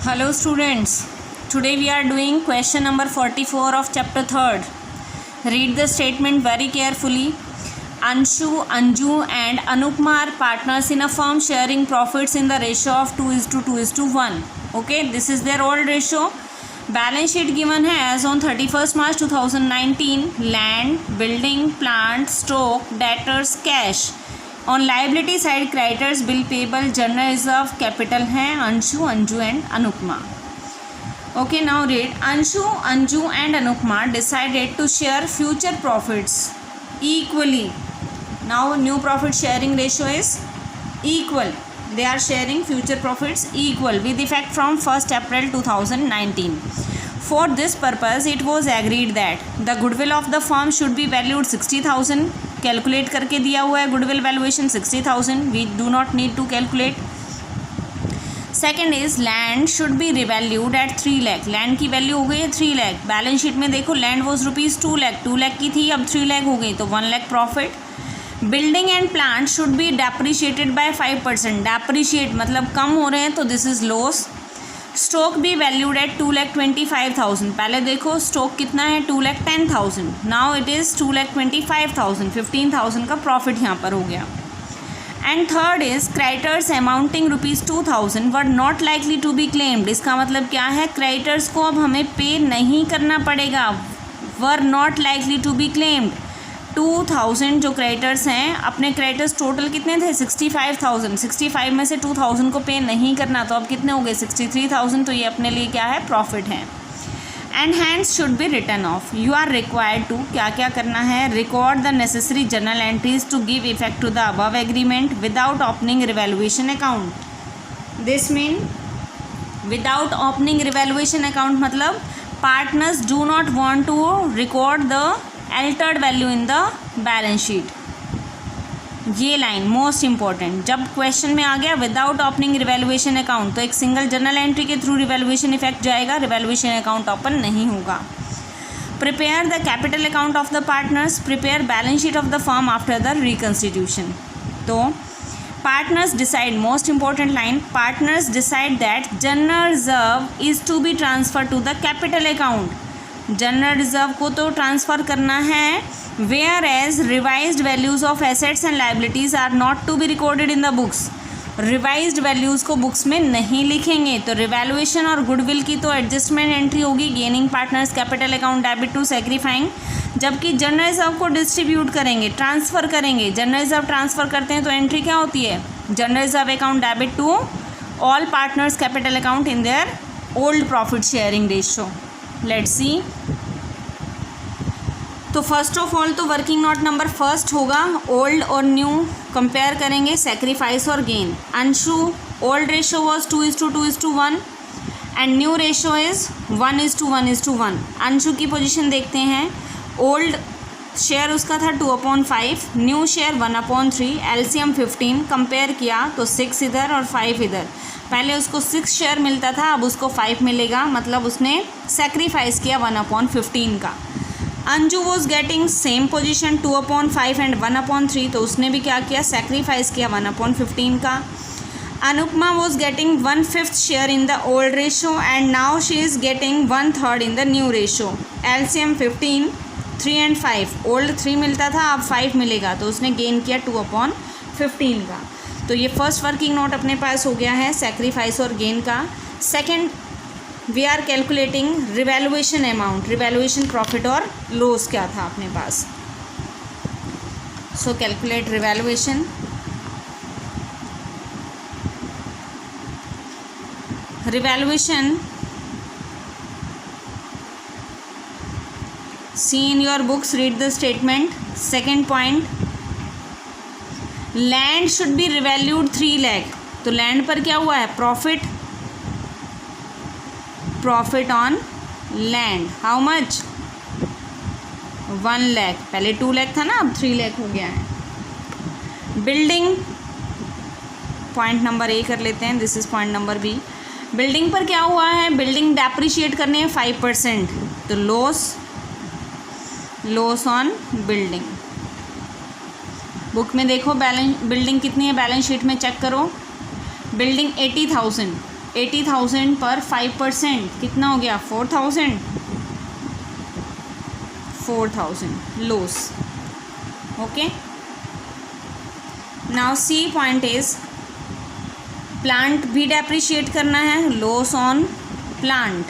Hello students, today we are doing question number 44 of chapter 3rd. Read the statement very carefully. Anshu, Anju and Anupma are partners in a firm sharing profits in the ratio of 2:1. Okay, this is their old ratio. Balance sheet given है as on 31st March 2019. Land, building, plant, stock, debtors, cash. On liability side, creditors, bill payable, general reserve, capital है Anshu, Anju and Anupma. Okay, now read. Anshu, Anju and Anupma decided to share future profits equally. Now new profit sharing ratio is equal. They are sharing future profits equal with effect from 1st April 2019. For this purpose, it was agreed that the goodwill of the firm should be valued 60,000. Calculate करके दिया हुआ है goodwill valuation 60,000. We do not need to calculate. Second is land should be revalued at 3 lakh. Land की value हो गई है 3 lakh. Balance sheet में देखो land was rupees 2 lakh. 2 lakh की थी, अब 3 लाख हो गई तो 1 lakh profit. Building and plant should be depreciated by 5%. Depreciate मतलब कम हो रहे हैं तो दिस इज लॉस. स्टॉक भी वैल्यूड एट 2,25,000. पहले देखो स्टॉक कितना है 2,10,000. Now it is 2,25,000. 15,000 का प्रॉफिट यहाँ पर हो गया. And third is creditors amounting ₹2,000 were not likely to be claimed. इसका मतलब क्या है, क्रेडिटर्स को अब हमें पे नहीं करना पड़ेगा. Were not likely to be claimed. 2,000 जो क्रेडिटर्स हैं, अपने क्रेडिटर्स टोटल कितने थे 65,000. 65 में से 2,000 को पे नहीं करना तो अब कितने हो गए 63,000. तो ये अपने लिए क्या है, प्रॉफिट है. And hands should be return off. You are required to क्या क्या करना है, record the necessary journal entries to give effect to the above agreement without opening revaluation account. This mean without opening revaluation account मतलब partners do not want to record the altered value in the balance sheet. ये line most important. जब question में आ गया without opening revaluation account तो एक single journal entry के through revaluation effect जाएगा, रिवैल्यूएशन अकाउंट ओपन नहीं होगा. Prepare the capital account of the partners. Prepare balance sheet of the firm after the reconstitution. तो partners decide, most important line, partners decide that general reserve is to be transfer to the capital account. General reserve को तो transfer करना है, whereas revised values of assets and liabilities are not to be recorded in the books. Revised values को books में नहीं लिखेंगे. तो revaluation और गुडविल की तो एडजस्टमेंट एंट्री होगी, gaining partners capital account debit to sacrificing. जबकि जनरल रिजर्व को डिस्ट्रीब्यूट करेंगे, ट्रांसफ़र करेंगे. जनरल रिजर्व ट्रांसफ़र करते हैं तो एंट्री क्या होती है, general reserve account debit to all partners capital account in their old profit sharing ratio. Let's see. तो फर्स्ट ऑफ ऑल तो वर्किंग नोट नंबर फर्स्ट होगा, ओल्ड और न्यू कंपेयर करेंगे, सेक्रीफाइस और gain. Anshu old ratio was 2:1 and new ratio is 1:1:1. Anshu की position देखते हैं. Old share उसका था 2/5, न्यू शेयर 1/3, एलसीएम 15. कंपेयर किया तो 6 इधर और 5 इधर. पहले उसको 6 शेयर मिलता था, अब उसको 5 मिलेगा, मतलब उसने सेक्रीफाइस किया 1/15 का. Anju was getting same position 2/5 and 1/3, तो उसने भी क्या किया, सेक्रीफाइस किया 1/15 का. Anupama was getting 1/5 share in the old ratio and now she is getting 1/3 in the new ratio. LCM 15, 3 and 5. Old 3 मिलता था, अब 5 मिलेगा, तो उसने गेन किया 2/15 का. तो ये फर्स्ट वर्किंग नोट अपने पास हो गया है सेक्रीफाइस और गेन का. Second we are calculating revaluation amount, revaluation profit और लॉस क्या था अपने पास. So calculate revaluation. Revaluation, see in your books, read the statement. Second point, land should be revalued 3 lakh. तो लैंड पर क्या हुआ है, profit, profit on land how much 1 lakh. पहले 2 लाख था ना, अब 3 लाख हो गया है. बिल्डिंग, पॉइंट नंबर ए कर लेते हैं, this is point number B. Building पर क्या हुआ है, बिल्डिंग डेप्रिशिएट करने है 5%, तो लॉस ऑन बिल्डिंग. बुक में देखो बैलेंस बिल्डिंग कितनी है, बैलेंस शीट में चेक करो. बिल्डिंग 80,000 80,000 पर 5% कितना हो गया 4,000 loss. Okay, now C point is plant भी डेप्रिशिएट करना है, loss on plant.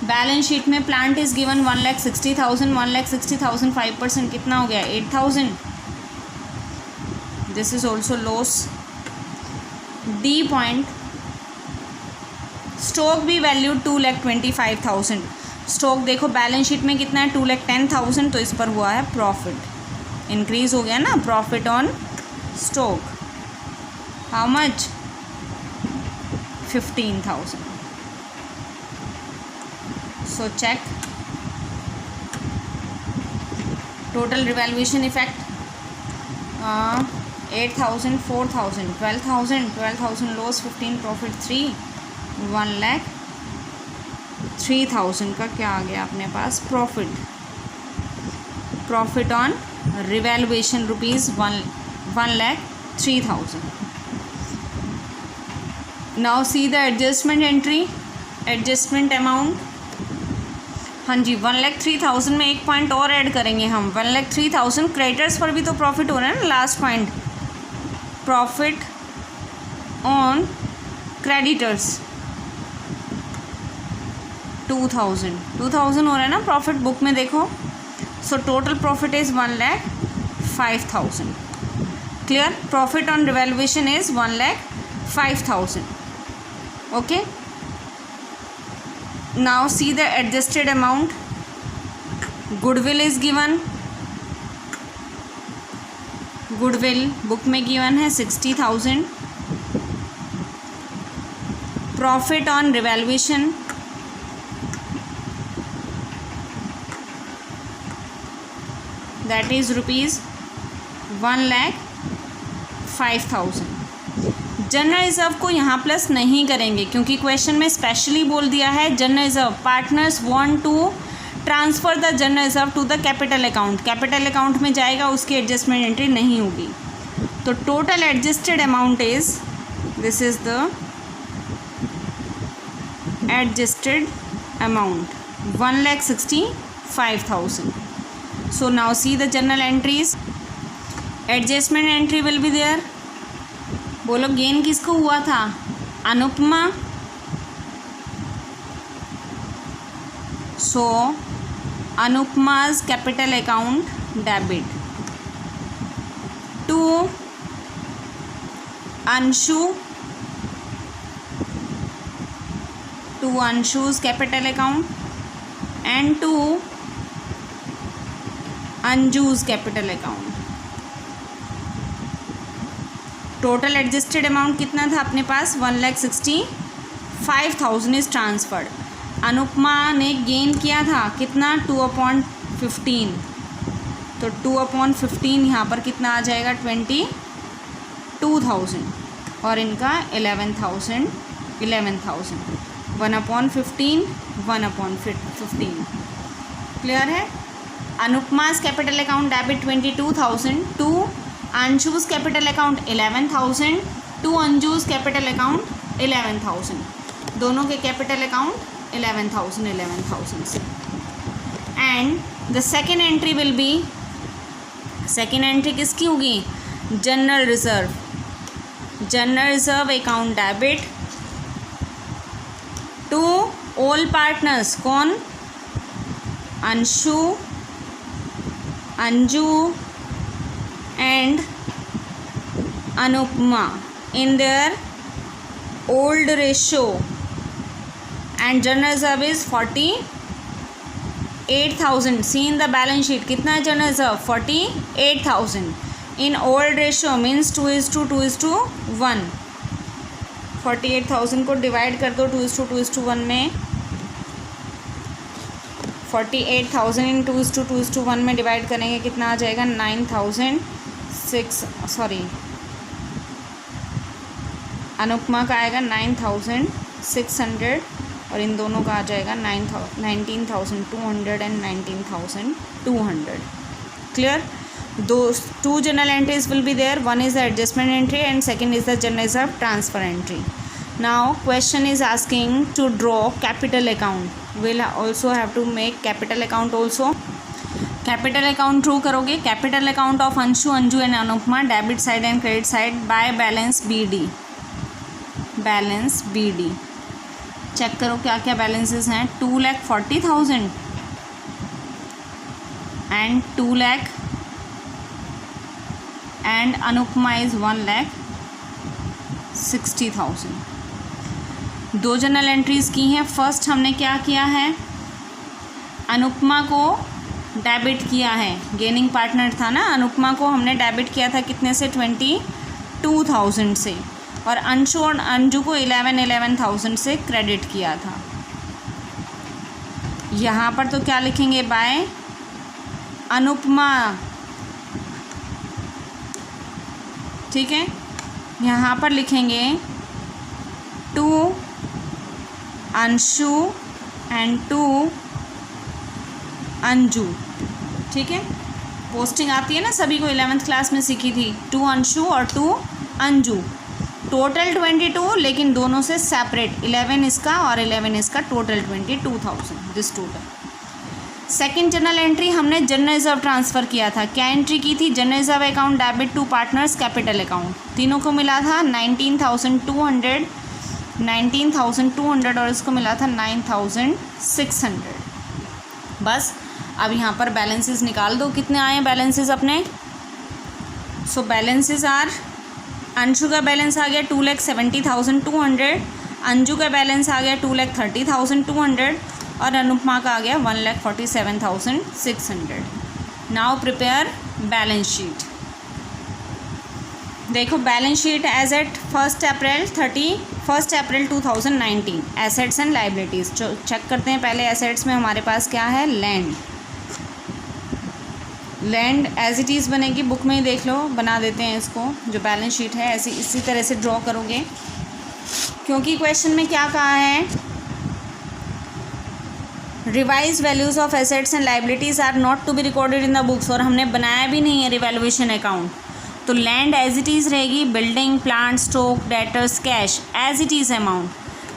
Balance sheet में प्लांट इज गिवन 1,60,000 1,60,000 5% कितना हो गया 8,000. This is also loss. D point stock भी वैल्यू 2,25,000. स्टॉक देखो बैलेंस शीट में कितना है 2,10,000, तो इस पर हुआ है प्रॉफिट, इंक्रीज हो गया ना. Profit on stock how much 15,000. So check total revaluation effect 8,000 4,000 12,000 loss 15 profit 3 1,03,000 का क्या आ गया अपने पास profit on revaluation rupees 1,03,000. Now see the adjustment entry. Adjustment amount हाँ जी 1,03,000 में एक पॉइंट और ऐड करेंगे हम. 1,03,000 क्रेडिटर्स पर भी तो प्रॉफिट हो रहा है ना. Last point profit on creditors 2,000 हो रहा है ना प्रॉफिट बुक में देखो. So total profit is 1,05,000. Clear. Profit on revaluation is 1,05,000. Okay, now see the adjusted amount. Goodwill is given. Goodwill book में गिवन है 60,000. Profit on revaluation that is rupees 1,05,000. General reserve को यहाँ plus नहीं करेंगे क्योंकि question में specially बोल दिया है general reserve. Partners want to transfer the general reserve to the capital account. Capital account में जाएगा, उसकी एडजस्टमेंट एंट्री नहीं होगी. तो total adjusted amount is this is the adjusted amount 1,65,000. So now see the journal entries. Adjustment entry will be there. बोलो gain किसको हुआ था Anupama. So अनुपमा's capital account debit to Anshu's capital account and to Anju's capital account. Total adjusted amount कितना था अपने पास 1,65,000 is transferred. Anupama ने gain किया था कितना 2/15. तो 2/15 यहाँ पर कितना आ जाएगा 22,000 और इनका 11,000 1/15 1/15. क्लियर है. अनुपमा's capital account debit 22,000 to Anshu's capital account 11,000 to Anju's capital account 11,000. दोनों के कैपिटल अकाउंट 11,000 से. And the second entry will be second entry किसकी होगी general reserve account debit to all partners. कौन Anju and Anupma in their old ratio and general reserve is 48,000. See in the balance sheet कितना है general reserve 48,000. in old ratio means 2:1. 48,000 को divide कर दो 2:1 में. 48,000 इन 2:1 में डिवाइड करेंगे कितना आ जाएगा 9,006 अनुपमा का आएगा 9,600 और इन दोनों का आ जाएगा 19,200 and 19,200. Clear. Two journal entries will be there. One is the adjustment entry and second is the general reserve transfer entry. Now question is asking to draw capital account. We'll also have to make capital account also. Capital account draw करोगे. Capital account of Anshu, Anju and Anupma, debit side and credit side by balance BD. Balance BD. Check करो क्या क्या balances हैं. 2,40,000 and 2 lakh and Anupma is 1,60,000. दो general entries की हैं. First हमने क्या किया है, अनुपमा को डेबिट किया है. गेनिंग पार्टनर था ना, अनुपमा को हमने डेबिट किया था कितने से, 22,000 से. और अंशु और अंजू को 11,000 से क्रेडिट किया था. यहाँ पर तो क्या लिखेंगे, बाय अनुपमा. ठीक है, यहाँ पर लिखेंगे to Anshu and to Anju. ठीक है, पोस्टिंग आती है ना सभी को, 11th क्लास में सीखी थी. 2 अंशु और 2 अंजू. टोटल 22, लेकिन दोनों से सेपरेट. 11 इसका और 11 इसका. Total 22,000 this total. Second general entry हमने जनरल रिजर्व ट्रांसफ़र किया था. क्या एंट्री की थी, general reserve account debit to partners capital account. तीनों को मिला था 19,200 और इसको मिला था 9,600. बस अब यहाँ पर बैलेंसेस निकाल दो. कितने आए हैं बैलेंसेस अपने. सो बैलेंसेस आर, अंशु का बैलेंस आ गया 2,70,200, अंजू का बैलेंस आ गया 2,30,200 और अनुपमा का आ गया 1,47,600. Now prepare balance sheet. देखो balance sheet as at 1 April 2019. Assets and liabilities check करते हैं. पहले एसेट्स में हमारे पास क्या है, लैंड एज इट इज़ बनेगी. बुक में ही देख लो, बना देते हैं इसको. जो बैलेंस शीट है ऐसी इसी तरह से ड्रॉ करोगे, क्योंकि क्वेश्चन में क्या कहा है, revise values of assets and liabilities are not to be recorded in the books. और हमने बनाया भी नहीं है रिवैल्यूएशन अकाउंट. तो लैंड एज इट इज़ रहेगी, building, plant, stock, debtors, cash as it is amount,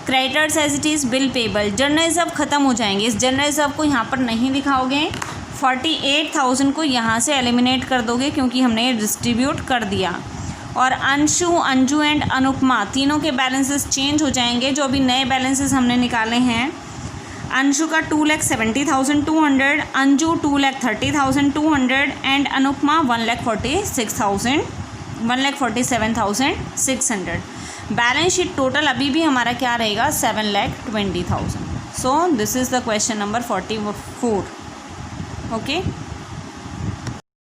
creditors as it is, bill payable. General reserve ख़त्म हो जाएंगे. इस जनरल रिजर्व को यहाँ पर नहीं दिखाओगे. 48,000 को यहाँ से एलिमिनेट कर दोगे क्योंकि हमने ये डिस्ट्रीब्यूट कर दिया. और अंशु, अंजू एंड अनुपमा तीनों के बैलेंसेस चेंज हो जाएंगे. जो अभी नए बैलेंसेस हमने निकाले हैं, अंशु का 2,70,200, Anju 2,30,200 and Anupama 1,47,600. Balance sheet total अभी भी हमारा क्या रहेगा, 7,20,000. So this is the question number 44. Okay.